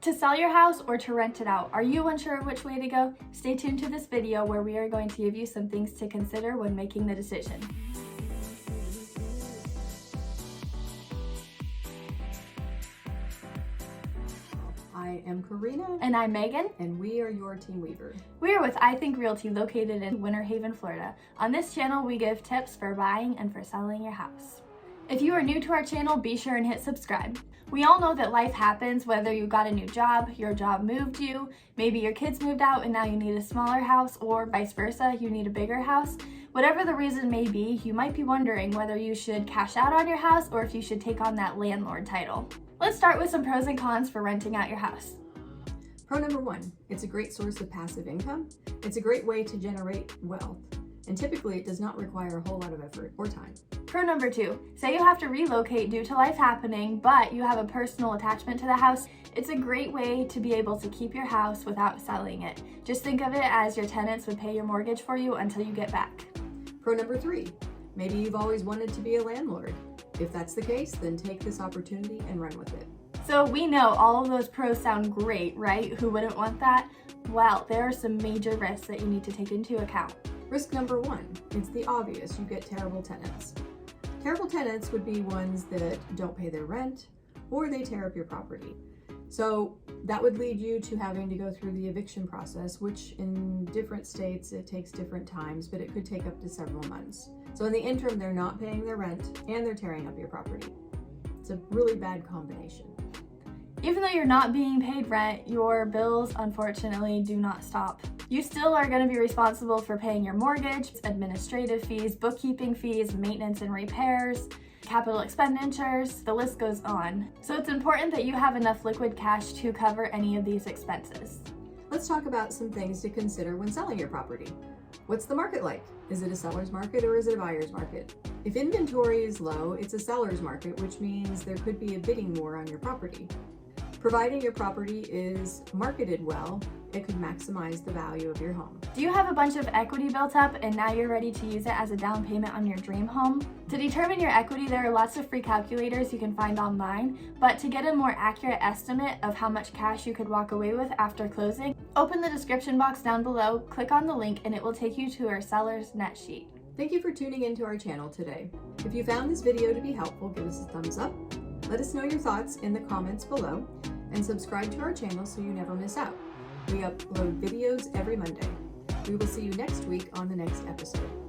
To sell your house or to rent it out, are you unsure of which way to go? Stay tuned to this video where we are going to give you some things to consider when making the decision. I am Corinna. And I'm Megan. And we are your team weaver. We are with I Think Realty, located in Winter Haven, Florida. On this channel, we give tips for buying and for selling your house. If you are new to our channel, be sure and hit subscribe. We all know that life happens, whether you got a new job, your job moved you, maybe your kids moved out and now you need a smaller house, or vice versa, you need a bigger house. Whatever the reason may be, you might be wondering whether you should cash out on your house or if you should take on that landlord title. Let's start with some pros and cons for renting out your house. Pro number one, it's a great source of passive income. It's a great way to generate wealth. And typically it does not require a whole lot of effort or time. Pro number two, say you have to relocate due to life happening, but you have a personal attachment to the house. It's a great way to be able to keep your house without selling it. Just think of it as your tenants would pay your mortgage for you until you get back. Pro number three, maybe you've always wanted to be a landlord. If that's the case, then take this opportunity and run with it. So we know all of those pros sound great, right? Who wouldn't want that? Well, there are some major risks that you need to take into account. Risk number one, it's the obvious, you get terrible tenants. Terrible tenants would be ones that don't pay their rent or they tear up your property. So that would lead you to having to go through the eviction process, which in different states it takes different times, but it could take up to several months. So in the interim, they're not paying their rent and they're tearing up your property. It's a really bad combination. Even though you're not being paid rent, your bills unfortunately do not stop. You still are going to be responsible for paying your mortgage, administrative fees, bookkeeping fees, maintenance and repairs, capital expenditures, the list goes on. So it's important that you have enough liquid cash to cover any of these expenses. Let's talk about some things to consider when selling your property. What's the market like? Is it a seller's market or is it a buyer's market? If inventory is low, it's a seller's market, which means there could be a bidding war on your property. Providing your property is marketed well, it could maximize the value of your home. Do you have a bunch of equity built up and now you're ready to use it as a down payment on your dream home? To determine your equity, there are lots of free calculators you can find online, but to get a more accurate estimate of how much cash you could walk away with after closing, open the description box down below, click on the link, and it will take you to our seller's net sheet. Thank you for tuning into our channel today. If you found this video to be helpful, give us a thumbs up. Let us know your thoughts in the comments below and subscribe to our channel so you never miss out. We upload videos every Monday. We will see you next week on the next episode.